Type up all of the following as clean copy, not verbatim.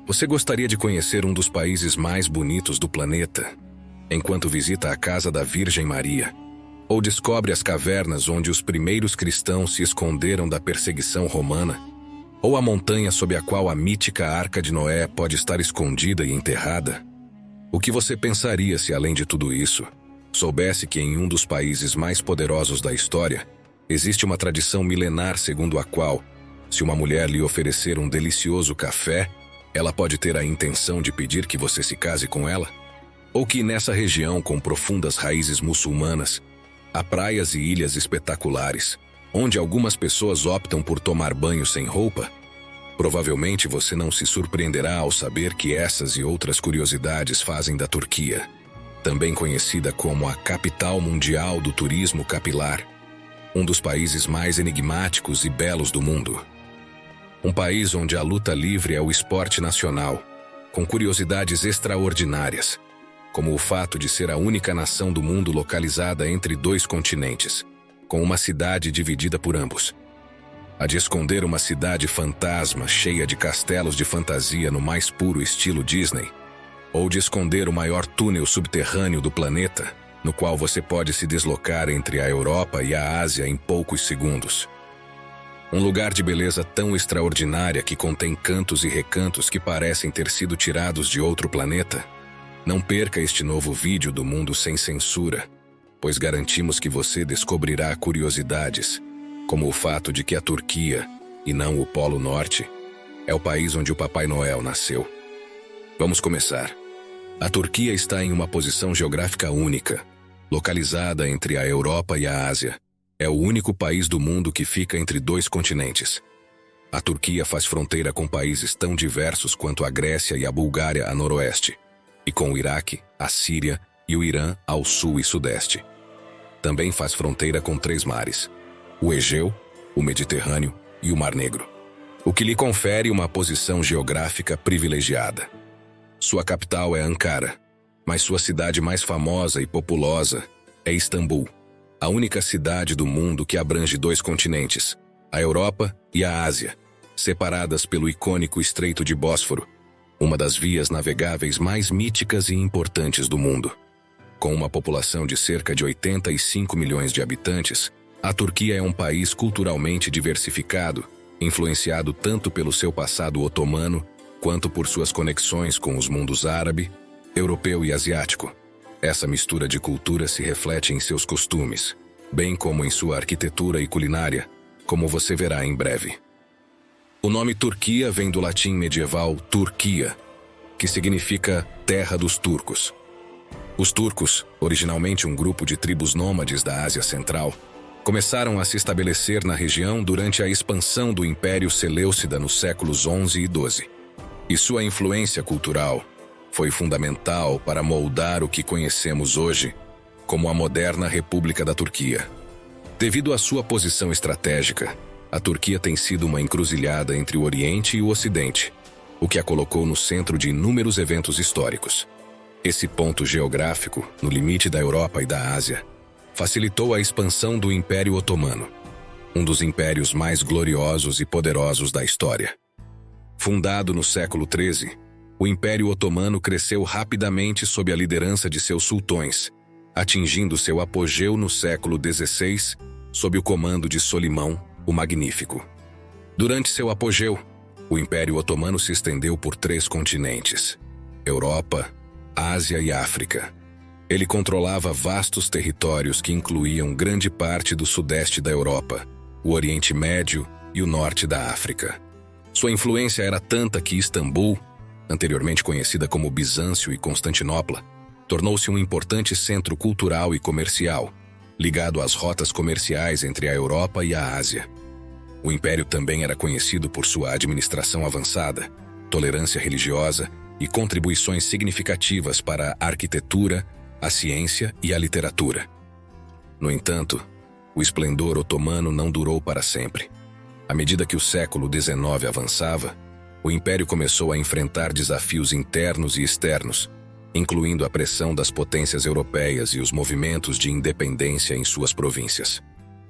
Você gostaria de conhecer um dos países mais bonitos do planeta, enquanto visita a casa da Virgem Maria, ou descobre as cavernas onde os primeiros cristãos se esconderam da perseguição romana, ou a montanha sob a qual a mítica Arca de Noé pode estar escondida e enterrada? O que você pensaria se, além de tudo isso, soubesse que em um dos países mais poderosos da história, existe uma tradição milenar segundo a qual, se uma mulher lhe oferecer um delicioso café, ela pode ter a intenção de pedir que você se case com ela? Ou que nessa região com profundas raízes muçulmanas, há praias e ilhas espetaculares, onde algumas pessoas optam por tomar banho sem roupa? Provavelmente você não se surpreenderá ao saber que essas e outras curiosidades fazem da Turquia, também conhecida como a capital mundial do turismo capilar, um dos países mais enigmáticos e belos do mundo. Um país onde a luta livre é o esporte nacional, com curiosidades extraordinárias, como o fato de ser a única nação do mundo localizada entre dois continentes, com uma cidade dividida por ambos. A de esconder uma cidade fantasma cheia de castelos de fantasia no mais puro estilo Disney, ou de esconder o maior túnel subterrâneo do planeta, no qual você pode se deslocar entre a Europa e a Ásia em poucos segundos. Um lugar de beleza tão extraordinária que contém cantos e recantos que parecem ter sido tirados de outro planeta? Não perca este novo vídeo do Mundo Sem Censura, pois garantimos que você descobrirá curiosidades, como o fato de que a Turquia, e não o Polo Norte, é o país onde o Papai Noel nasceu. Vamos começar. A Turquia está em uma posição geográfica única, localizada entre a Europa e a Ásia. É o único país do mundo que fica entre dois continentes. A Turquia faz fronteira com países tão diversos quanto a Grécia e a Bulgária a noroeste, e com o Iraque, a Síria e o Irã ao sul e sudeste. Também faz fronteira com 3 mares: o Egeu, o Mediterrâneo e o Mar Negro, o que lhe confere uma posição geográfica privilegiada. Sua capital é Ankara, mas sua cidade mais famosa e populosa é Istambul, a única cidade do mundo que abrange 2 continentes, a Europa e a Ásia, separadas pelo icônico Estreito de Bósforo, uma das vias navegáveis mais míticas e importantes do mundo. Com uma população de cerca de 85 milhões de habitantes, a Turquia é um país culturalmente diversificado, influenciado tanto pelo seu passado otomano, quanto por suas conexões com os mundos árabe, europeu e asiático. Essa mistura de cultura se reflete em seus costumes, bem como em sua arquitetura e culinária, como você verá em breve. O nome Turquia vem do latim medieval Turquia, que significa terra dos turcos. Os turcos, originalmente um grupo de tribos nômades da Ásia Central, começaram a se estabelecer na região durante a expansão do Império Seleucida nos séculos XI e XII. E sua influência cultural foi fundamental para moldar o que conhecemos hoje como a moderna República da Turquia. Devido à sua posição estratégica, a Turquia tem sido uma encruzilhada entre o Oriente e o Ocidente, o que a colocou no centro de inúmeros eventos históricos. Esse ponto geográfico, no limite da Europa e da Ásia, facilitou a expansão do Império Otomano, um dos impérios mais gloriosos e poderosos da história. Fundado no século XIII, o Império Otomano cresceu rapidamente sob a liderança de seus sultões, atingindo seu apogeu no século XVI, sob o comando de Solimão, o Magnífico. Durante seu apogeu, o Império Otomano se estendeu por 3 continentes: Europa, Ásia e África. Ele controlava vastos territórios que incluíam grande parte do sudeste da Europa, o Oriente Médio e o norte da África. Sua influência era tanta que Istambul, anteriormente conhecida como Bizâncio e Constantinopla, tornou-se um importante centro cultural e comercial, ligado às rotas comerciais entre a Europa e a Ásia. O império também era conhecido por sua administração avançada, tolerância religiosa e contribuições significativas para a arquitetura, a ciência e a literatura. No entanto, o esplendor otomano não durou para sempre. À medida que o século XIX avançava, o império começou a enfrentar desafios internos e externos, incluindo a pressão das potências europeias e os movimentos de independência em suas províncias.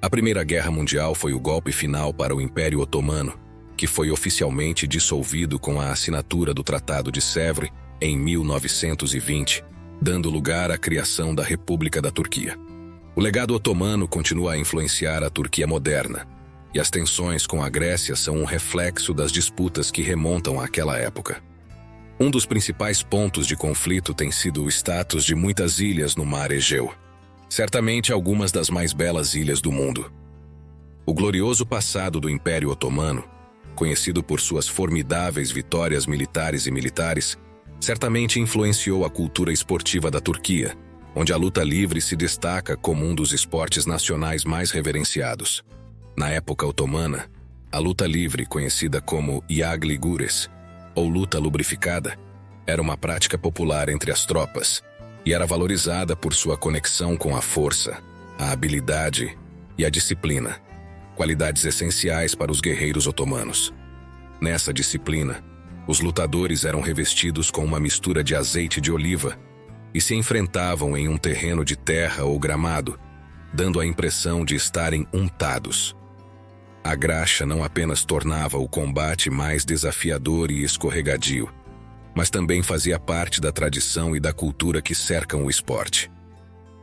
A Primeira Guerra Mundial foi o golpe final para o Império Otomano, que foi oficialmente dissolvido com a assinatura do Tratado de Sèvres em 1920, dando lugar à criação da República da Turquia. O legado otomano continua a influenciar a Turquia moderna, e as tensões com a Grécia são um reflexo das disputas que remontam àquela época. Um dos principais pontos de conflito tem sido o status de muitas ilhas no Mar Egeu, certamente algumas das mais belas ilhas do mundo. O glorioso passado do Império Otomano, conhecido por suas formidáveis vitórias militares, certamente influenciou a cultura esportiva da Turquia, onde a luta livre se destaca como um dos esportes nacionais mais reverenciados. Na época otomana, a luta livre, conhecida como Yagli Gures, ou luta lubrificada, era uma prática popular entre as tropas e era valorizada por sua conexão com a força, a habilidade e a disciplina, qualidades essenciais para os guerreiros otomanos. Nessa disciplina, os lutadores eram revestidos com uma mistura de azeite de oliva e se enfrentavam em um terreno de terra ou gramado, dando a impressão de estarem untados. A graxa não apenas tornava o combate mais desafiador e escorregadio, mas também fazia parte da tradição e da cultura que cercam o esporte.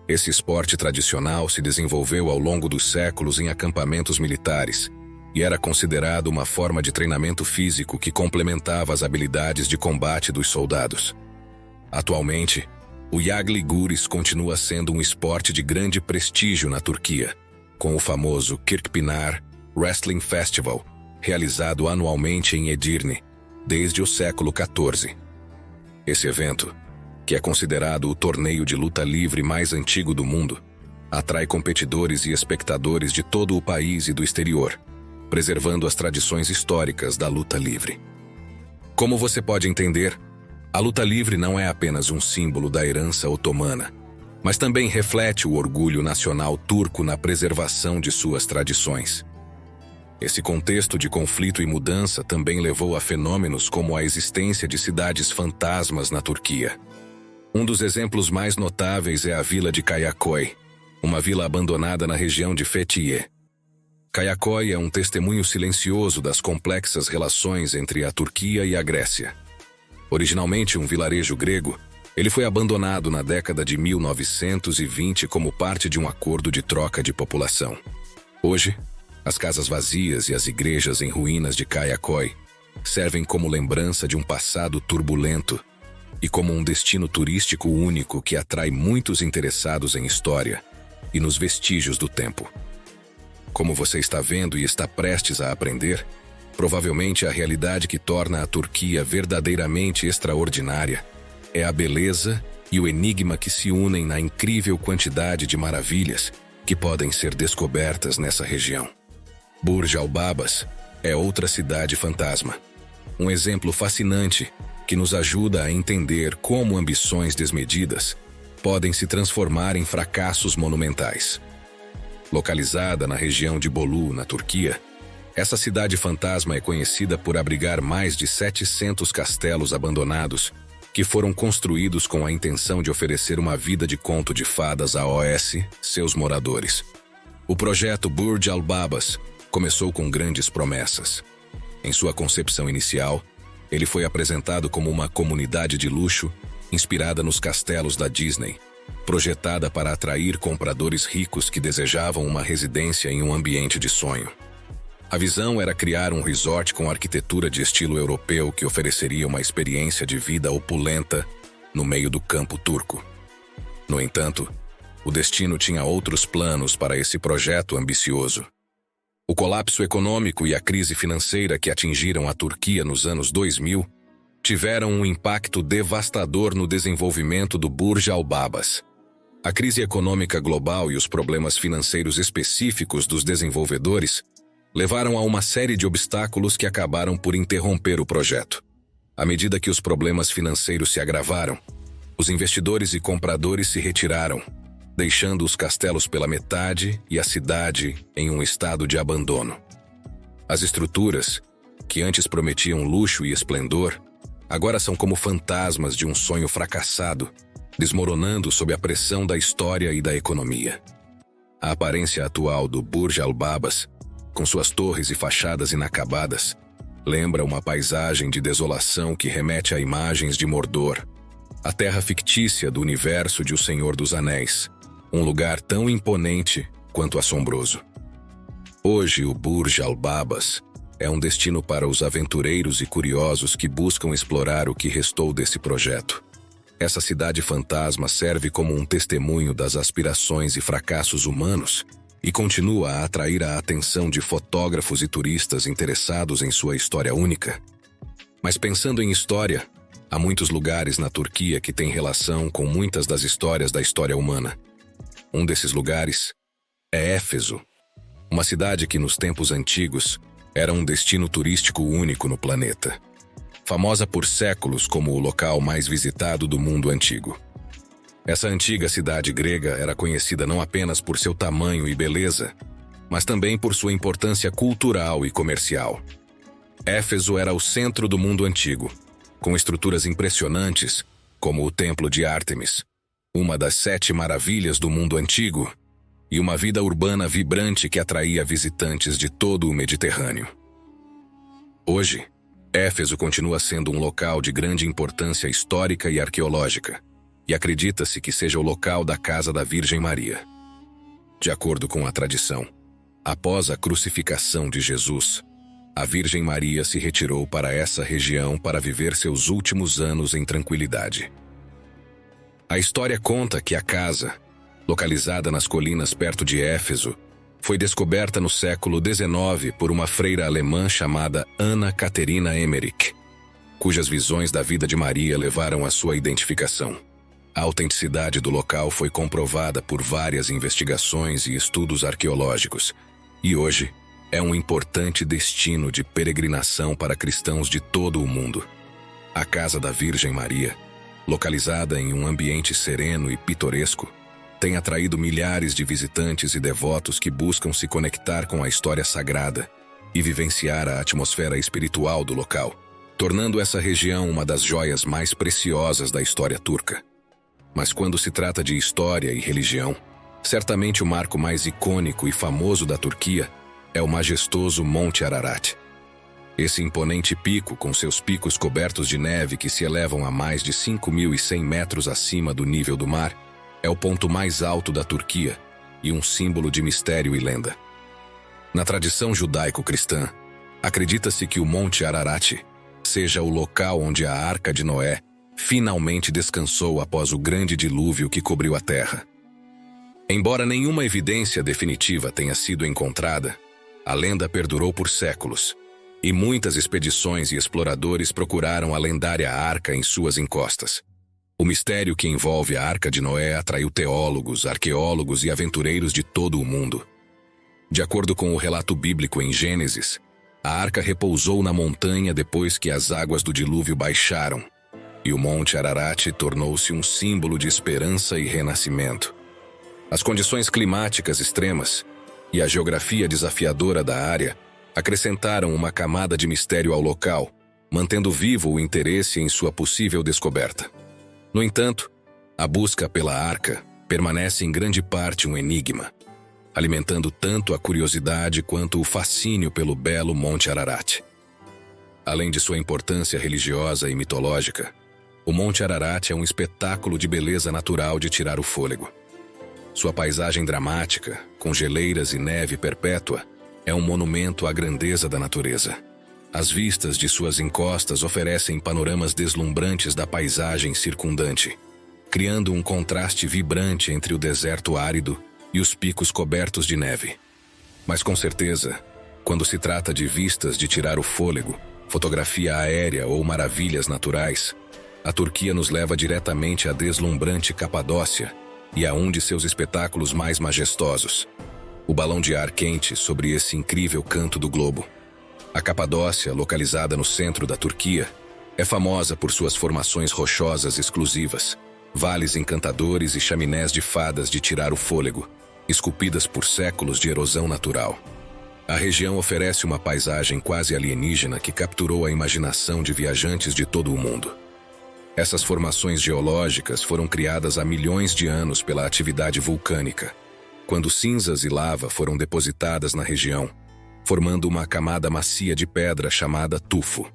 Esse esporte tradicional se desenvolveu ao longo dos séculos em acampamentos militares e era considerado uma forma de treinamento físico que complementava as habilidades de combate dos soldados. Atualmente, o Yagli Gures continua sendo um esporte de grande prestígio na Turquia, com o famoso Kirkpinar Wrestling Festival, realizado anualmente em Edirne, desde o século XIV. Esse evento, que é considerado o torneio de luta livre mais antigo do mundo, atrai competidores e espectadores de todo o país e do exterior, preservando as tradições históricas da luta livre. Como você pode entender, a luta livre não é apenas um símbolo da herança otomana, mas também reflete o orgulho nacional turco na preservação de suas tradições. Esse contexto de conflito e mudança também levou a fenômenos como a existência de cidades fantasmas na Turquia. Um dos exemplos mais notáveis é a vila de Kayaköy, uma vila abandonada na região de Fethiye. Kayaköy é um testemunho silencioso das complexas relações entre a Turquia e a Grécia. Originalmente um vilarejo grego, ele foi abandonado na década de 1920 como parte de um acordo de troca de população. Hoje, as casas vazias e as igrejas em ruínas de Kayaköy servem como lembrança de um passado turbulento e como um destino turístico único que atrai muitos interessados em história e nos vestígios do tempo. Como você está vendo e está prestes a aprender, provavelmente a realidade que torna a Turquia verdadeiramente extraordinária é a beleza e o enigma que se unem na incrível quantidade de maravilhas que podem ser descobertas nessa região. Burj al-Babas é outra cidade fantasma, um exemplo fascinante que nos ajuda a entender como ambições desmedidas podem se transformar em fracassos monumentais. Localizada na região de Bolu, na Turquia, essa cidade fantasma é conhecida por abrigar mais de 700 castelos abandonados que foram construídos com a intenção de oferecer uma vida de conto de fadas a seus moradores. O projeto Burj al-Babas começou com grandes promessas. Em sua concepção inicial, ele foi apresentado como uma comunidade de luxo inspirada nos castelos da Disney, projetada para atrair compradores ricos que desejavam uma residência em um ambiente de sonho. A visão era criar um resort com arquitetura de estilo europeu que ofereceria uma experiência de vida opulenta no meio do campo turco. No entanto, o destino tinha outros planos para esse projeto ambicioso. O colapso econômico e a crise financeira que atingiram a Turquia nos anos 2000 tiveram um impacto devastador no desenvolvimento do Burj al-Babas. A crise econômica global e os problemas financeiros específicos dos desenvolvedores levaram a uma série de obstáculos que acabaram por interromper o projeto. À medida que os problemas financeiros se agravaram, os investidores e compradores se retiraram, deixando os castelos pela metade e a cidade em um estado de abandono. As estruturas, que antes prometiam luxo e esplendor, agora são como fantasmas de um sonho fracassado, desmoronando sob a pressão da história e da economia. A aparência atual do Burj al-Babas, com suas torres e fachadas inacabadas, Lembra uma paisagem de desolação que remete a imagens de Mordor, a terra fictícia do universo de O Senhor dos Anéis, um lugar tão imponente quanto assombroso. Hoje, o Burj Al Babas é um destino para os aventureiros e curiosos que buscam explorar o que restou desse projeto. Essa cidade fantasma serve como um testemunho das aspirações e fracassos humanos e continua a atrair a atenção de fotógrafos e turistas interessados em sua história única. Mas pensando em história, há muitos lugares na Turquia que têm relação com muitas das histórias da história humana. Um desses lugares é Éfeso, uma cidade que nos tempos antigos era um destino turístico único no planeta, famosa por séculos como o local mais visitado do mundo antigo. Essa antiga cidade grega era conhecida não apenas por seu tamanho e beleza, mas também por sua importância cultural e comercial. Éfeso era o centro do mundo antigo, com estruturas impressionantes, como o Templo de Ártemis, uma das 7 maravilhas do mundo antigo, e uma vida urbana vibrante que atraía visitantes de todo o Mediterrâneo. Hoje, Éfeso continua sendo um local de grande importância histórica e arqueológica, e acredita-se que seja o local da casa da Virgem Maria. De acordo com a tradição, após a crucificação de Jesus, a Virgem Maria se retirou para essa região para viver seus últimos anos em tranquilidade. A história conta que a casa, localizada nas colinas perto de Éfeso, foi descoberta no século XIX por uma freira alemã chamada Ana Caterina Emmerich, cujas visões da vida de Maria levaram à sua identificação. A autenticidade do local foi comprovada por várias investigações e estudos arqueológicos, e hoje é um importante destino de peregrinação para cristãos de todo o mundo. A Casa da Virgem Maria, localizada em um ambiente sereno e pitoresco, tem atraído milhares de visitantes e devotos que buscam se conectar com a história sagrada e vivenciar a atmosfera espiritual do local, tornando essa região uma das joias mais preciosas da história turca. Mas quando se trata de história e religião, certamente o marco mais icônico e famoso da Turquia é o majestoso Monte Ararat. Esse imponente pico, com seus picos cobertos de neve que se elevam a mais de 5.100 metros acima do nível do mar, é o ponto mais alto da Turquia e um símbolo de mistério e lenda. Na tradição judaico-cristã, acredita-se que o Monte Ararat seja o local onde a Arca de Noé finalmente descansou após o grande dilúvio que cobriu a terra. Embora nenhuma evidência definitiva tenha sido encontrada, a lenda perdurou por séculos, e muitas expedições e exploradores procuraram a lendária arca em suas encostas. O mistério que envolve a Arca de Noé atraiu teólogos, arqueólogos e aventureiros de todo o mundo. De acordo com o relato bíblico em Gênesis, a arca repousou na montanha depois que as águas do dilúvio baixaram, e o Monte Ararat tornou-se um símbolo de esperança e renascimento. As condições climáticas extremas e a geografia desafiadora da área acrescentaram uma camada de mistério ao local, mantendo vivo o interesse em sua possível descoberta. No entanto, a busca pela arca permanece em grande parte um enigma, alimentando tanto a curiosidade quanto o fascínio pelo belo Monte Ararat. Além de sua importância religiosa e mitológica, o Monte Ararat é um espetáculo de beleza natural de tirar o fôlego. Sua paisagem dramática, com geleiras e neve perpétua, é um monumento à grandeza da natureza. As vistas de suas encostas oferecem panoramas deslumbrantes da paisagem circundante, criando um contraste vibrante entre o deserto árido e os picos cobertos de neve. Mas com certeza, quando se trata de vistas de tirar o fôlego, fotografia aérea ou maravilhas naturais, a Turquia nos leva diretamente à deslumbrante Capadócia e a um de seus espetáculos mais majestosos, o balão de ar quente sobre esse incrível canto do globo. A Capadócia, localizada no centro da Turquia, é famosa por suas formações rochosas exclusivas, vales encantadores e chaminés de fadas de tirar o fôlego, esculpidas por séculos de erosão natural. A região oferece uma paisagem quase alienígena que capturou a imaginação de viajantes de todo o mundo. Essas formações geológicas foram criadas há milhões de anos pela atividade vulcânica, quando cinzas e lava foram depositadas na região, formando uma camada macia de pedra chamada tufo.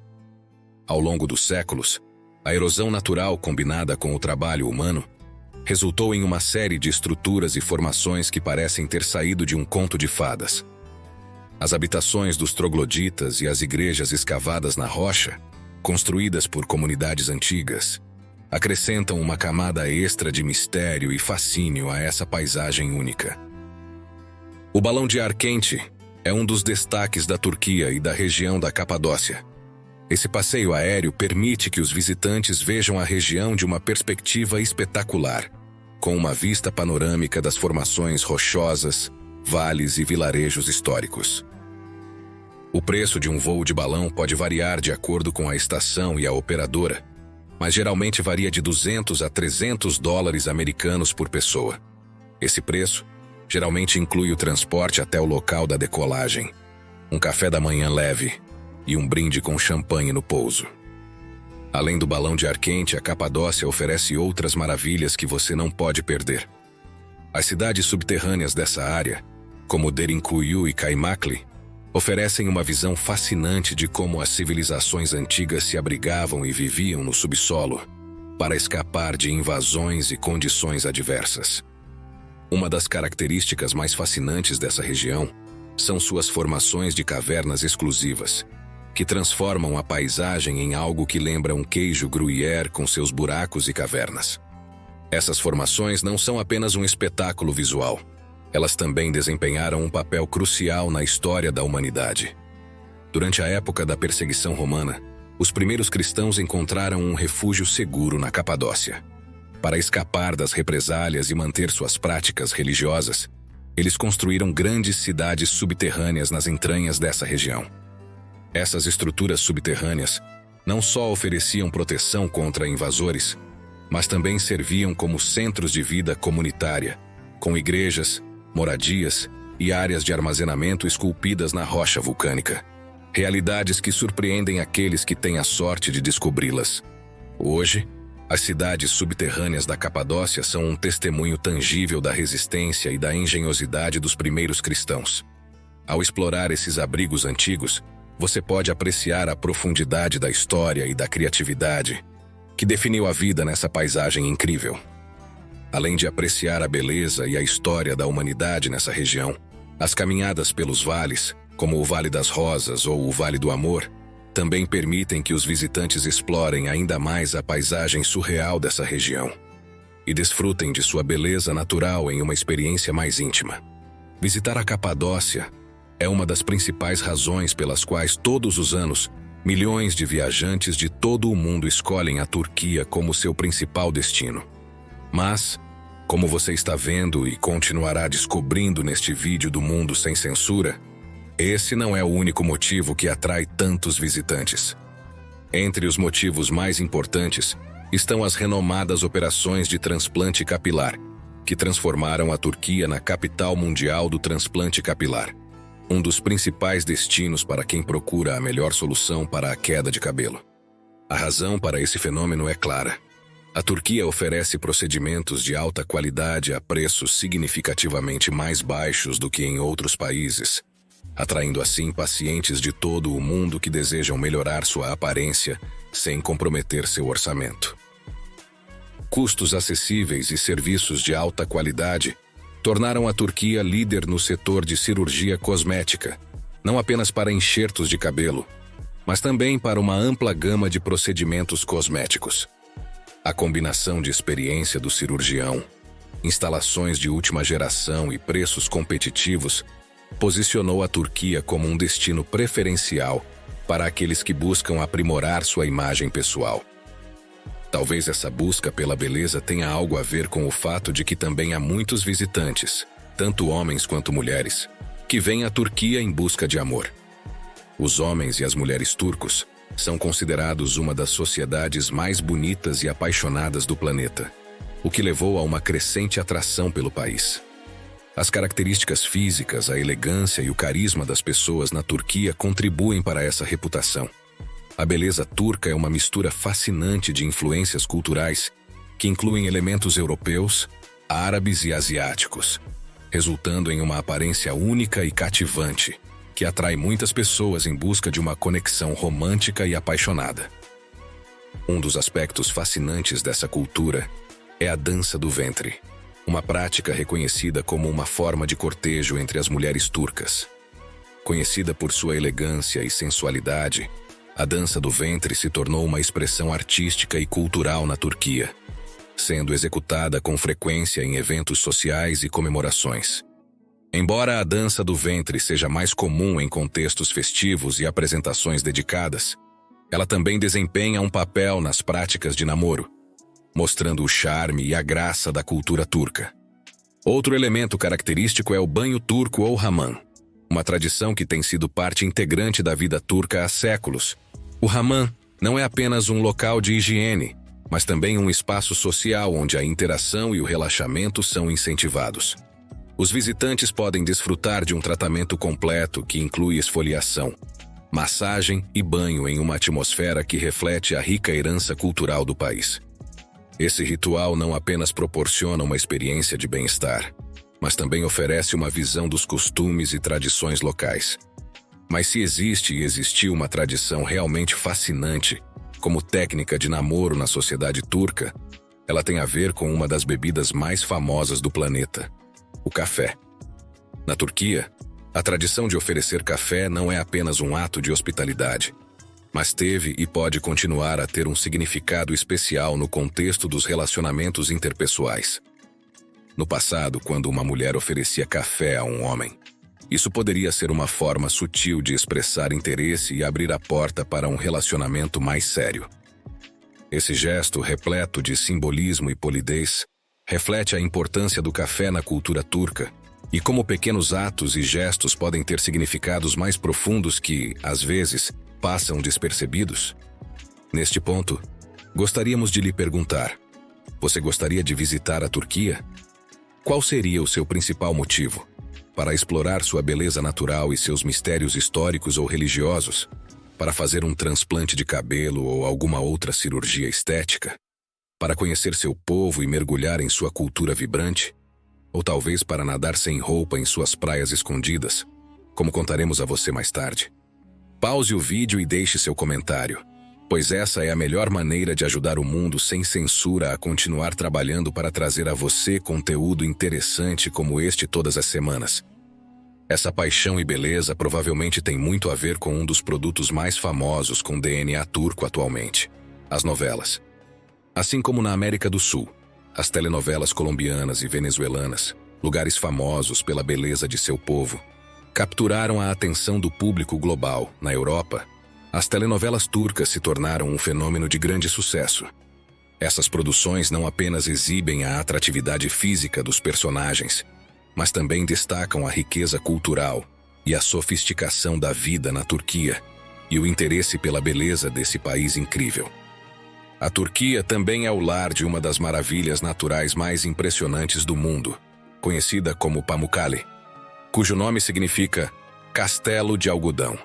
Ao longo dos séculos, a erosão natural combinada com o trabalho humano resultou em uma série de estruturas e formações que parecem ter saído de um conto de fadas. As habitações dos trogloditas e as igrejas escavadas na rocha, construídas por comunidades antigas, acrescentam uma camada extra de mistério e fascínio a essa paisagem única. O balão de ar quente é um dos destaques da Turquia e da região da Capadócia. Esse passeio aéreo permite que os visitantes vejam a região de uma perspectiva espetacular, com uma vista panorâmica das formações rochosas, vales e vilarejos históricos. O preço de um voo de balão pode variar de acordo com a estação e a operadora, mas geralmente varia de 200 a 300 dólares americanos por pessoa. Esse preço geralmente inclui o transporte até o local da decolagem, um café da manhã leve e um brinde com champanhe no pouso. Além do balão de ar quente, a Capadócia oferece outras maravilhas que você não pode perder. As cidades subterrâneas dessa área, como Derinkuyu e Kaymakli, oferecem uma visão fascinante de como as civilizações antigas se abrigavam e viviam no subsolo para escapar de invasões e condições adversas. Uma das características mais fascinantes dessa região são suas formações de cavernas exclusivas, que transformam a paisagem em algo que lembra um queijo gruyère com seus buracos e cavernas. Essas formações não são apenas um espetáculo visual. Elas também desempenharam um papel crucial na história da humanidade. Durante a época da perseguição romana, os primeiros cristãos encontraram um refúgio seguro na Capadócia. Para escapar das represálias e manter suas práticas religiosas, eles construíram grandes cidades subterrâneas nas entranhas dessa região. Essas estruturas subterrâneas não só ofereciam proteção contra invasores, mas também serviam como centros de vida comunitária, com igrejas, moradias e áreas de armazenamento esculpidas na rocha vulcânica. Realidades que surpreendem aqueles que têm a sorte de descobri-las. Hoje, as cidades subterrâneas da Capadócia são um testemunho tangível da resistência e da engenhosidade dos primeiros cristãos. Ao explorar esses abrigos antigos, você pode apreciar a profundidade da história e da criatividade que definiu a vida nessa paisagem incrível. Além de apreciar a beleza e a história da humanidade nessa região, as caminhadas pelos vales, como o Vale das Rosas ou o Vale do Amor, também permitem que os visitantes explorem ainda mais a paisagem surreal dessa região e desfrutem de sua beleza natural em uma experiência mais íntima. Visitar a Capadócia é uma das principais razões pelas quais todos os anos milhões de viajantes de todo o mundo escolhem a Turquia como seu principal destino. Mas, como você está vendo e continuará descobrindo neste vídeo do Mundo Sem Censura, esse não é o único motivo que atrai tantos visitantes. Entre os motivos mais importantes estão as renomadas operações de transplante capilar, que transformaram a Turquia na capital mundial do transplante capilar, um dos principais destinos para quem procura a melhor solução para a queda de cabelo. A razão para esse fenômeno é clara. A Turquia oferece procedimentos de alta qualidade a preços significativamente mais baixos do que em outros países, atraindo assim pacientes de todo o mundo que desejam melhorar sua aparência sem comprometer seu orçamento. Custos acessíveis e serviços de alta qualidade tornaram a Turquia líder no setor de cirurgia cosmética, não apenas para enxertos de cabelo, mas também para uma ampla gama de procedimentos cosméticos. A combinação de experiência do cirurgião, instalações de última geração e preços competitivos posicionou a Turquia como um destino preferencial para aqueles que buscam aprimorar sua imagem pessoal. Talvez essa busca pela beleza tenha algo a ver com o fato de que também há muitos visitantes, tanto homens quanto mulheres, que vêm à Turquia em busca de amor. Os homens e as mulheres turcos são considerados uma das sociedades mais bonitas e apaixonadas do planeta, o que levou a uma crescente atração pelo país. As características físicas, a elegância e o carisma das pessoas na Turquia contribuem para essa reputação. A beleza turca é uma mistura fascinante de influências culturais que incluem elementos europeus, árabes e asiáticos, resultando em uma aparência única e cativante, que atrai muitas pessoas em busca de uma conexão romântica e apaixonada. Um dos aspectos fascinantes dessa cultura é a dança do ventre, uma prática reconhecida como uma forma de cortejo entre as mulheres turcas. Conhecida por sua elegância e sensualidade, a dança do ventre se tornou uma expressão artística e cultural na Turquia, sendo executada com frequência em eventos sociais e comemorações. Embora a dança do ventre seja mais comum em contextos festivos e apresentações dedicadas, ela também desempenha um papel nas práticas de namoro, mostrando o charme e a graça da cultura turca. Outro elemento característico é o banho turco ou hamam, uma tradição que tem sido parte integrante da vida turca há séculos. O hamam não é apenas um local de higiene, mas também um espaço social onde a interação e o relaxamento são incentivados. Os visitantes podem desfrutar de um tratamento completo que inclui esfoliação, massagem e banho em uma atmosfera que reflete a rica herança cultural do país. Esse ritual não apenas proporciona uma experiência de bem-estar, mas também oferece uma visão dos costumes e tradições locais. Mas se existe e existiu uma tradição realmente fascinante, como técnica de namoro na sociedade turca, ela tem a ver com uma das bebidas mais famosas do planeta, o café. Na Turquia, a tradição de oferecer café não é apenas um ato de hospitalidade, mas teve e pode continuar a ter um significado especial no contexto dos relacionamentos interpessoais. No passado, quando uma mulher oferecia café a um homem, isso poderia ser uma forma sutil de expressar interesse e abrir a porta para um relacionamento mais sério. Esse gesto, repleto de simbolismo e polidez, reflete a importância do café na cultura turca e como pequenos atos e gestos podem ter significados mais profundos que, às vezes, passam despercebidos. Neste ponto, gostaríamos de lhe perguntar: você gostaria de visitar a Turquia? Qual seria o seu principal motivo? Para explorar sua beleza natural e seus mistérios históricos ou religiosos? Para fazer um transplante de cabelo ou alguma outra cirurgia estética? Para conhecer seu povo e mergulhar em sua cultura vibrante? Ou talvez para nadar sem roupa em suas praias escondidas, como contaremos a você mais tarde? Pause o vídeo e deixe seu comentário, pois essa é a melhor maneira de ajudar o mundo sem censura a continuar trabalhando para trazer a você conteúdo interessante como este todas as semanas. Essa paixão e beleza provavelmente tem muito a ver com um dos produtos mais famosos com DNA turco atualmente: as novelas. Assim como na América do Sul, as telenovelas colombianas e venezuelanas, lugares famosos pela beleza de seu povo, capturaram a atenção do público global. Na Europa, as telenovelas turcas se tornaram um fenômeno de grande sucesso. Essas produções não apenas exibem a atratividade física dos personagens, mas também destacam a riqueza cultural e a sofisticação da vida na Turquia e o interesse pela beleza desse país incrível. A Turquia também é o lar de uma das maravilhas naturais mais impressionantes do mundo, conhecida como Pamukkale, cujo nome significa Castelo de Algodão.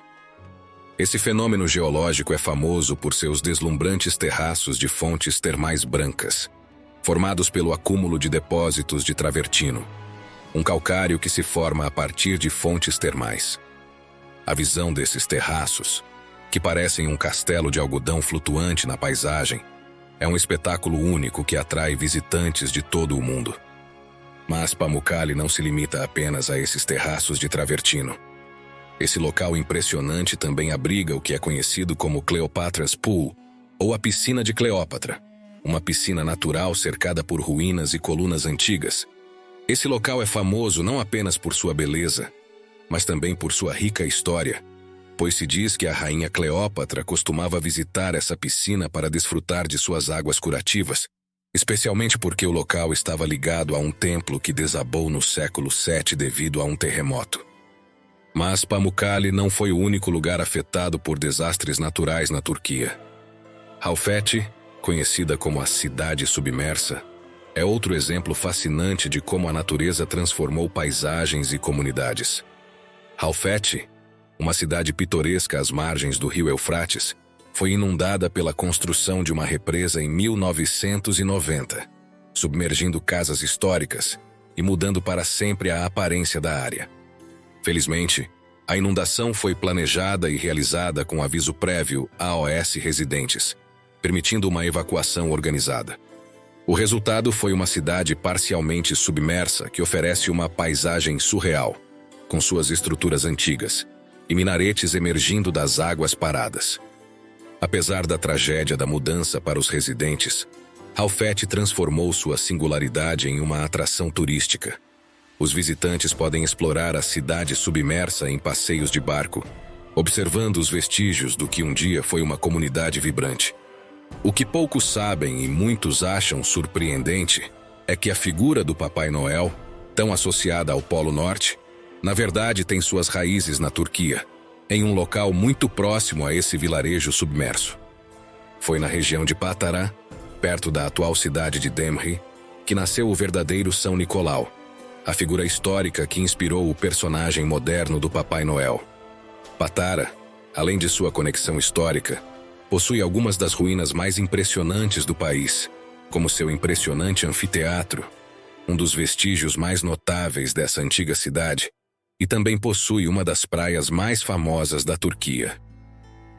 Esse fenômeno geológico é famoso por seus deslumbrantes terraços de fontes termais brancas, formados pelo acúmulo de depósitos de travertino, um calcário que se forma a partir de fontes termais. A visão desses terraços, que parecem um castelo de algodão flutuante na paisagem, é um espetáculo único que atrai visitantes de todo o mundo. Mas Pamukkale não se limita apenas a esses terraços de travertino. Esse local impressionante também abriga o que é conhecido como Cleopatra's Pool, ou a Piscina de Cleópatra, uma piscina natural cercada por ruínas e colunas antigas. Esse local é famoso não apenas por sua beleza, mas também por sua rica história, pois se diz que a rainha Cleópatra costumava visitar essa piscina para desfrutar de suas águas curativas, especialmente porque o local estava ligado a um templo que desabou no século VII devido a um terremoto. Mas Pamukkale não foi o único lugar afetado por desastres naturais na Turquia. Halfeti, conhecida como a Cidade Submersa, é outro exemplo fascinante de como a natureza transformou paisagens e comunidades. Halfeti, uma cidade pitoresca às margens do rio Eufrates, foi inundada pela construção de uma represa em 1990, submergindo casas históricas e mudando para sempre a aparência da área. Felizmente, A inundação foi planejada e realizada com aviso prévio a AOS residentes, permitindo uma evacuação organizada. O resultado foi uma cidade parcialmente submersa que oferece uma paisagem surreal, com suas estruturas antigas e minaretes emergindo das águas paradas. Apesar da tragédia da mudança para os residentes, Halfeti transformou sua singularidade em uma atração turística. Os visitantes podem explorar a cidade submersa em passeios de barco, observando os vestígios do que um dia foi uma comunidade vibrante. O que poucos sabem e muitos acham surpreendente é que a figura do Papai Noel, tão associada ao Polo Norte, na verdade tem suas raízes na Turquia, em um local muito próximo a esse vilarejo submerso. Foi na região de Patara, perto da atual cidade de Demre, que nasceu o verdadeiro São Nicolau, a figura histórica que inspirou o personagem moderno do Papai Noel. Patara, além de sua conexão histórica, possui algumas das ruínas mais impressionantes do país, como seu impressionante anfiteatro, um dos vestígios mais notáveis dessa antiga cidade, e também possui uma das praias mais famosas da Turquia.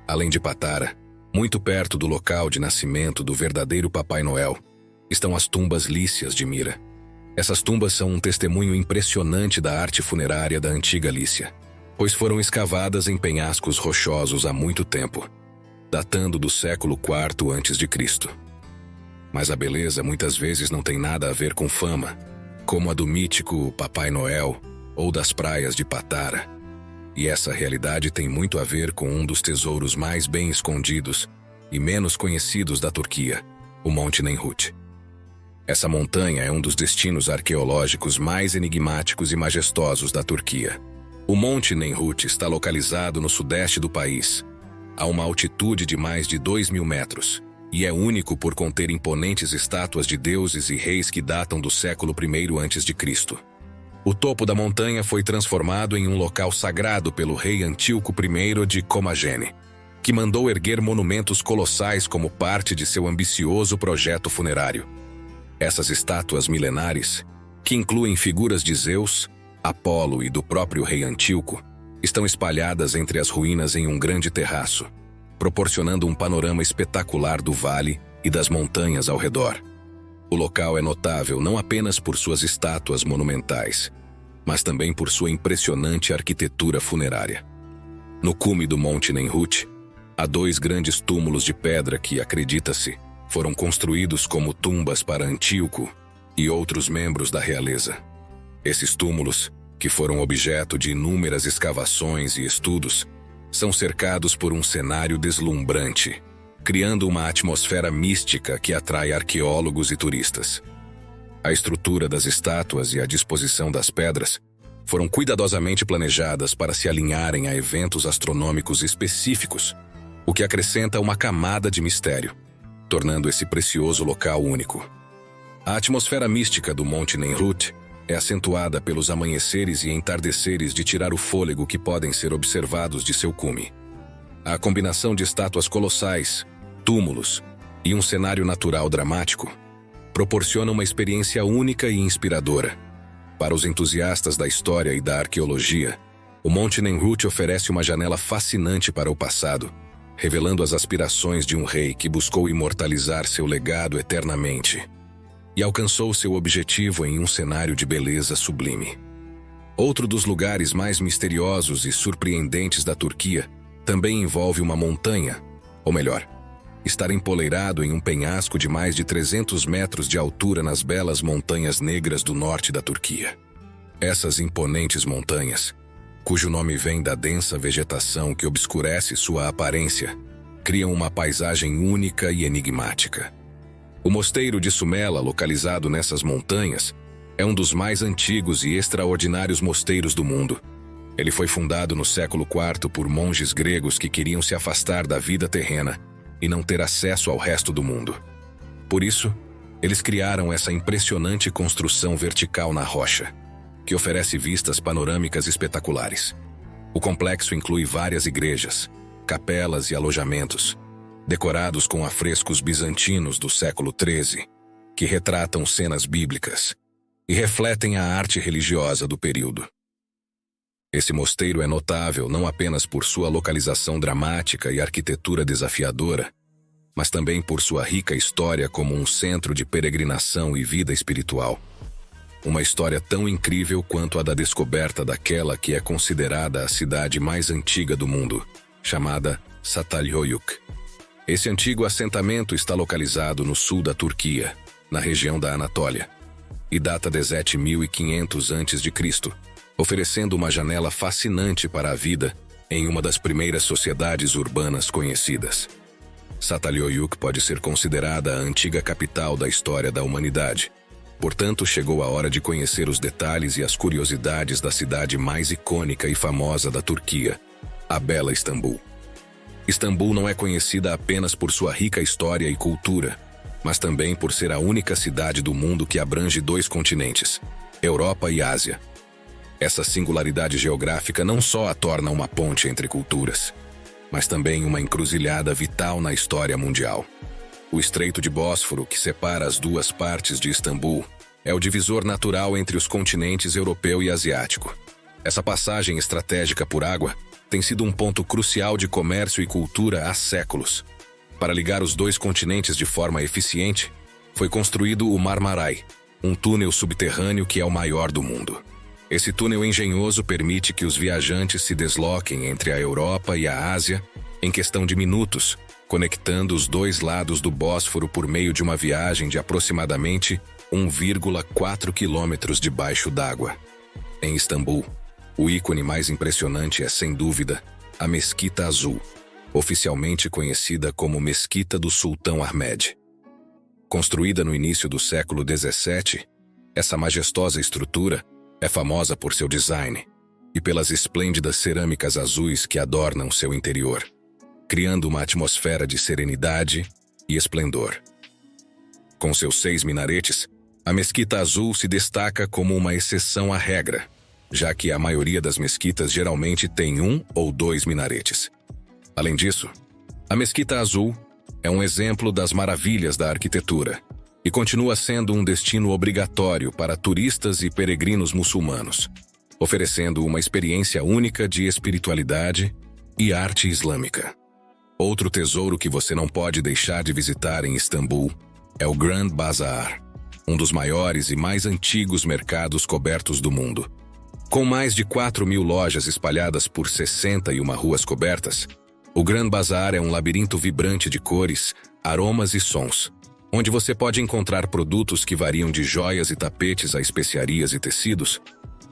Além de Patara, muito perto do local de nascimento do verdadeiro Papai Noel, estão as tumbas lícias de Mira. Essas tumbas são um testemunho impressionante da arte funerária da antiga Lícia, pois foram escavadas em penhascos rochosos há muito tempo, datando do século IV a.C. Mas a beleza muitas vezes não tem nada a ver com fama, como a do mítico Papai Noel ou das praias de Patara. E essa realidade tem muito a ver com um dos tesouros mais bem escondidos e menos conhecidos da Turquia, o Monte Nemrut. Essa montanha é um dos destinos arqueológicos mais enigmáticos e majestosos da Turquia. O Monte Nemrut está localizado no sudeste do país, a uma altitude de mais de 2.000 metros, e é único por conter imponentes estátuas de deuses e reis que datam do século I a.C. O topo da montanha foi transformado em um local sagrado pelo rei Antíoco I de Comagene, que mandou erguer monumentos colossais como parte de seu ambicioso projeto funerário. Essas estátuas milenares, que incluem figuras de Zeus, Apolo e do próprio rei Antíoco, estão espalhadas entre as ruínas em um grande terraço, proporcionando um panorama espetacular do vale e das montanhas ao redor. O local é notável não apenas por suas estátuas monumentais, mas também por sua impressionante arquitetura funerária. No cume do Monte Nemrut, há 2 grandes túmulos de pedra que, acredita-se, foram construídos como tumbas para Antíoco e outros membros da realeza. Esses túmulos, que foram objeto de inúmeras escavações e estudos, são cercados por um cenário deslumbrante, criando uma atmosfera mística que atrai arqueólogos e turistas. A estrutura das estátuas e a disposição das pedras foram cuidadosamente planejadas para se alinharem a eventos astronômicos específicos, o que acrescenta uma camada de mistério, tornando esse precioso local único. A atmosfera mística do Monte Nemrut é acentuada pelos amanheceres e entardeceres de tirar o fôlego que podem ser observados de seu cume. A combinação de estátuas colossais, túmulos e um cenário natural dramático proporciona uma experiência única e inspiradora. Para os entusiastas da história e da arqueologia, o Monte Nemrut oferece uma janela fascinante para o passado, revelando as aspirações de um rei que buscou imortalizar seu legado eternamente e alcançou seu objetivo em um cenário de beleza sublime. Outro dos lugares mais misteriosos e surpreendentes da Turquia também envolve uma montanha, ou melhor, estar empoleirado em um penhasco de mais de 300 metros de altura nas belas montanhas negras do norte da Turquia. Essas imponentes montanhas, cujo nome vem da densa vegetação que obscurece sua aparência, criam uma paisagem única e enigmática. O mosteiro de Sumela, localizado nessas montanhas, é um dos mais antigos e extraordinários mosteiros do mundo. Ele foi fundado no século IV por monges gregos que queriam se afastar da vida terrena e não ter acesso ao resto do mundo. Por isso, eles criaram essa impressionante construção vertical na rocha, que oferece vistas panorâmicas espetaculares. O complexo inclui várias igrejas, capelas e alojamentos, decorados com afrescos bizantinos do século XIII, que retratam cenas bíblicas e refletem a arte religiosa do período. Esse mosteiro é notável não apenas por sua localização dramática e arquitetura desafiadora, mas também por sua rica história como um centro de peregrinação e vida espiritual. Uma história tão incrível quanto a da descoberta daquela que é considerada a cidade mais antiga do mundo, chamada Çatalhöyük. Esse antigo assentamento está localizado no sul da Turquia, na região da Anatólia, e data de 7500 a.C., oferecendo uma janela fascinante para a vida em uma das primeiras sociedades urbanas conhecidas. Çatalhöyük pode ser considerada a antiga capital da história da humanidade. Portanto, chegou a hora de conhecer os detalhes e as curiosidades da cidade mais icônica e famosa da Turquia, a bela Istambul. Istambul não é conhecida apenas por sua rica história e cultura, mas também por ser a única cidade do mundo que abrange 2 continentes, Europa e Ásia. Essa singularidade geográfica não só a torna uma ponte entre culturas, mas também uma encruzilhada vital na história mundial. O Estreito de Bósforo, que separa as 2 partes de Istambul, é o divisor natural entre os continentes europeu e asiático. Essa passagem estratégica por água tem sido um ponto crucial de comércio e cultura há séculos. Para ligar os 2 continentes de forma eficiente, foi construído o Marmaray, um túnel subterrâneo que é o maior do mundo. Esse túnel engenhoso permite que os viajantes se desloquem entre a Europa e a Ásia em questão de minutos, conectando os 2 lados do Bósforo por meio de uma viagem de aproximadamente 1,4 quilômetros debaixo d'água. Em Istambul, o ícone mais impressionante é, sem dúvida, a Mesquita Azul, oficialmente conhecida como Mesquita do Sultão Ahmed. Construída no início do século XVII, essa majestosa estrutura é famosa por seu design e pelas esplêndidas cerâmicas azuis que adornam seu interior, criando uma atmosfera de serenidade e esplendor. Com seus 6 minaretes, a Mesquita Azul se destaca como uma exceção à regra, já que a maioria das mesquitas geralmente tem 1 ou 2 minaretes. Além disso, a Mesquita Azul é um exemplo das maravilhas da arquitetura e continua sendo um destino obrigatório para turistas e peregrinos muçulmanos, oferecendo uma experiência única de espiritualidade e arte islâmica. Outro tesouro que você não pode deixar de visitar em Istambul é o Grand Bazar, um dos maiores e mais antigos mercados cobertos do mundo. Com mais de 4.000 lojas espalhadas por 61 ruas cobertas, o Grand Bazar é um labirinto vibrante de cores, aromas e sons, onde você pode encontrar produtos que variam de joias e tapetes a especiarias e tecidos,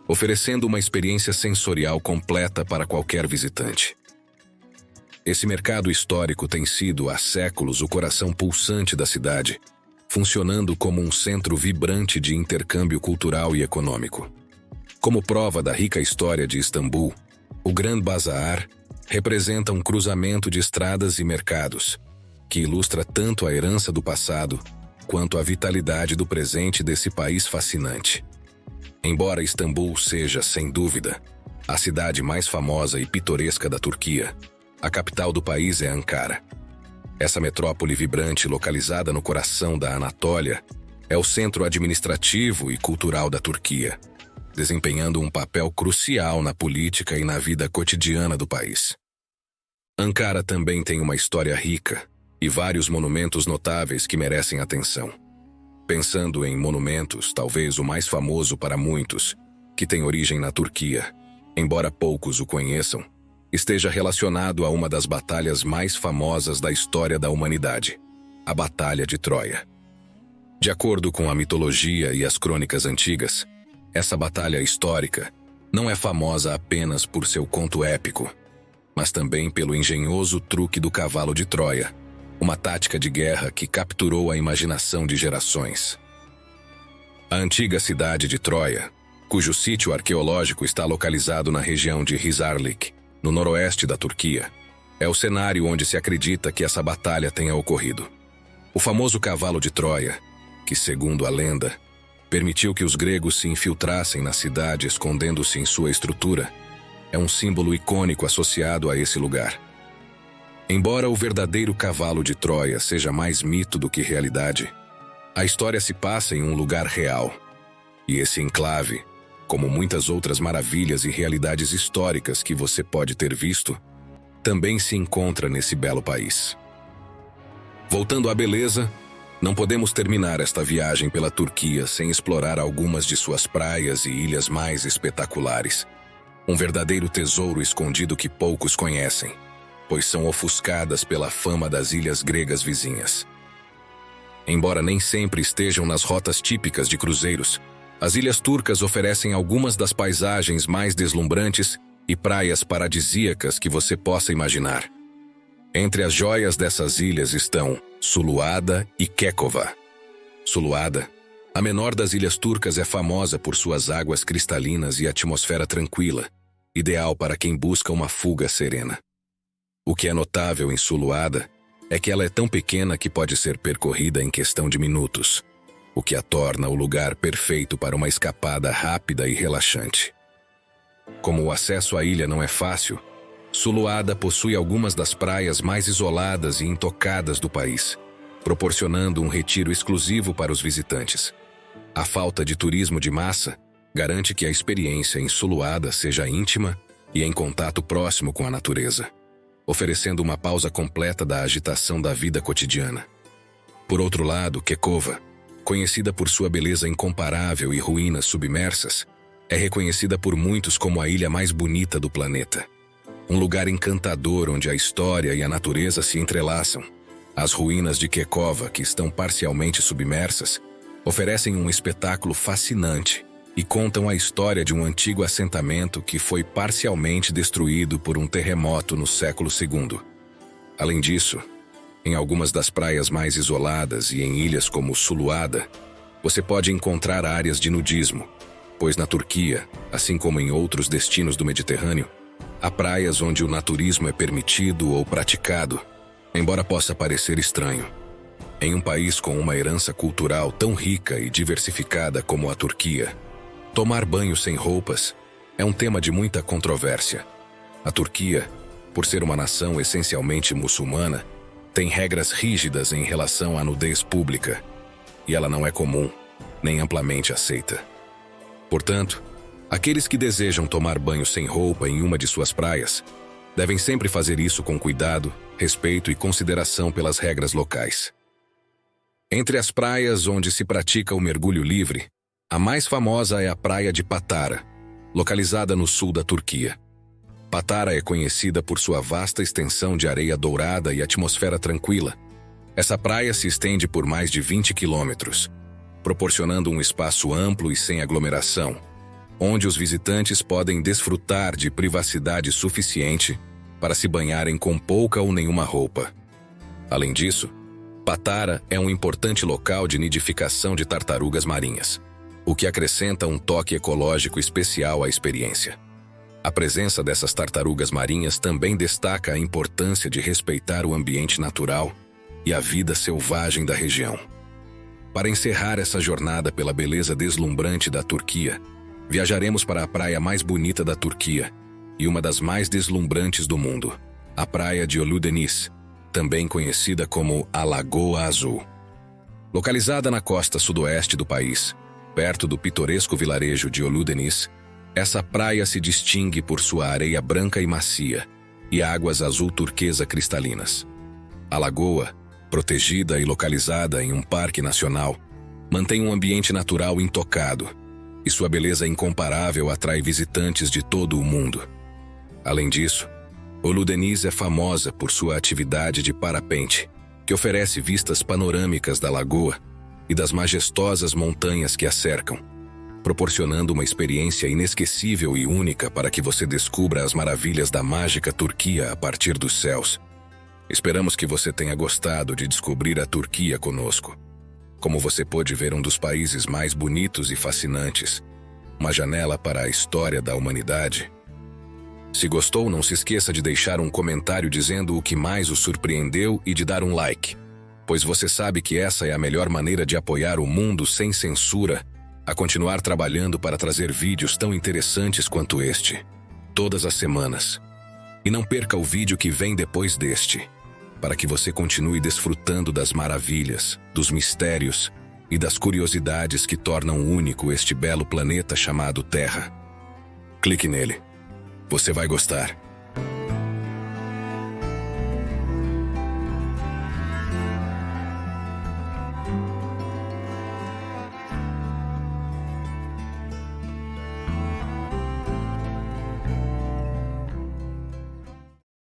oferecendo uma experiência sensorial completa para qualquer visitante. Esse mercado histórico tem sido, há séculos, o coração pulsante da cidade, funcionando como um centro vibrante de intercâmbio cultural e econômico. Como prova da rica história de Istambul, o Grand Bazar representa um cruzamento de estradas e mercados, que ilustra tanto a herança do passado quanto a vitalidade do presente desse país fascinante. Embora Istambul seja, sem dúvida, a cidade mais famosa e pitoresca da Turquia, a capital do país é Ankara. Essa metrópole vibrante localizada no coração da Anatólia é o centro administrativo e cultural da Turquia, desempenhando um papel crucial na política e na vida cotidiana do país. Ankara também tem uma história rica e vários monumentos notáveis que merecem atenção. Pensando em monumentos, talvez o mais famoso para muitos, que tem origem na Turquia, embora poucos o conheçam, esteja relacionado a uma das batalhas mais famosas da história da humanidade, a Batalha de Troia. De acordo com a mitologia e as crônicas antigas, essa batalha histórica não é famosa apenas por seu conto épico, mas também pelo engenhoso truque do cavalo de Troia, uma tática de guerra que capturou a imaginação de gerações. A antiga cidade de Troia, cujo sítio arqueológico está localizado na região de Hisarlik, no noroeste da Turquia, é o cenário onde se acredita que essa batalha tenha ocorrido. O famoso cavalo de Troia, que, segundo a lenda, permitiu que os gregos se infiltrassem na cidade escondendo-se em sua estrutura, é um símbolo icônico associado a esse lugar. Embora o verdadeiro cavalo de Troia seja mais mito do que realidade, a história se passa em um lugar real, e esse enclave, como muitas outras maravilhas e realidades históricas que você pode ter visto, também se encontra nesse belo país. Voltando à beleza, não podemos terminar esta viagem pela Turquia sem explorar algumas de suas praias e ilhas mais espetaculares. Um verdadeiro tesouro escondido que poucos conhecem, pois são ofuscadas pela fama das ilhas gregas vizinhas. Embora nem sempre estejam nas rotas típicas de cruzeiros, as ilhas turcas oferecem algumas das paisagens mais deslumbrantes e praias paradisíacas que você possa imaginar. Entre as joias dessas ilhas estão Suluada e Kekova. Suluada, a menor das ilhas turcas, é famosa por suas águas cristalinas e atmosfera tranquila, ideal para quem busca uma fuga serena. O que é notável em Suluada é que ela é tão pequena que pode ser percorrida em questão de minutos, o que a torna o lugar perfeito para uma escapada rápida e relaxante. Como o acesso à ilha não é fácil, Suluada possui algumas das praias mais isoladas e intocadas do país, proporcionando um retiro exclusivo para os visitantes. A falta de turismo de massa garante que a experiência em Suluada seja íntima e em contato próximo com a natureza, oferecendo uma pausa completa da agitação da vida cotidiana. Por outro lado, Kekova, conhecida por sua beleza incomparável e ruínas submersas, é reconhecida por muitos como a ilha mais bonita do planeta. Um lugar encantador onde a história e a natureza se entrelaçam. As ruínas de Kekova, que estão parcialmente submersas, oferecem um espetáculo fascinante e contam a história de um antigo assentamento que foi parcialmente destruído por um terremoto no século II. Além disso, em algumas das praias mais isoladas e em ilhas como Suluada, você pode encontrar áreas de nudismo, pois na Turquia, assim como em outros destinos do Mediterrâneo, há praias onde o naturismo é permitido ou praticado, embora possa parecer estranho. Em um país com uma herança cultural tão rica e diversificada como a Turquia, tomar banho sem roupas é um tema de muita controvérsia. A Turquia, por ser uma nação essencialmente muçulmana, tem regras rígidas em relação à nudez pública, e ela não é comum, nem amplamente aceita. Portanto, aqueles que desejam tomar banho sem roupa em uma de suas praias devem sempre fazer isso com cuidado, respeito e consideração pelas regras locais. Entre as praias onde se pratica o mergulho livre, a mais famosa é a praia de Patara, localizada no sul da Turquia. Patara é conhecida por sua vasta extensão de areia dourada e atmosfera tranquila. Essa praia se estende por mais de 20 quilômetros, proporcionando um espaço amplo e sem aglomeração, onde os visitantes podem desfrutar de privacidade suficiente para se banharem com pouca ou nenhuma roupa. Além disso, Patara é um importante local de nidificação de tartarugas marinhas, o que acrescenta um toque ecológico especial à experiência. A presença dessas tartarugas marinhas também destaca a importância de respeitar o ambiente natural e a vida selvagem da região. Para encerrar essa jornada pela beleza deslumbrante da Turquia, viajaremos para a praia mais bonita da Turquia e uma das mais deslumbrantes do mundo, a praia de Ölüdeniz, também conhecida como a Lagoa Azul. Localizada na costa sudoeste do país, perto do pitoresco vilarejo de Ölüdeniz, essa praia se distingue por sua areia branca e macia e águas azul turquesa cristalinas. A lagoa, protegida e localizada em um parque nacional, mantém um ambiente natural intocado, e sua beleza incomparável atrai visitantes de todo o mundo. Além disso, Ölüdeniz é famosa por sua atividade de parapente, que oferece vistas panorâmicas da lagoa e das majestosas montanhas que a cercam, proporcionando uma experiência inesquecível e única para que você descubra as maravilhas da mágica Turquia a partir dos céus. Esperamos que você tenha gostado de descobrir a Turquia conosco. Como você pôde ver, um dos países mais bonitos e fascinantes, uma janela para a história da humanidade. Se gostou, não se esqueça de deixar um comentário dizendo o que mais o surpreendeu e de dar um like, pois você sabe que essa é a melhor maneira de apoiar o mundo sem censura a continuar trabalhando para trazer vídeos tão interessantes quanto este, todas as semanas. E não perca o vídeo que vem depois deste, para que você continue desfrutando das maravilhas, dos mistérios e das curiosidades que tornam único este belo planeta chamado Terra. Clique nele. Você vai gostar.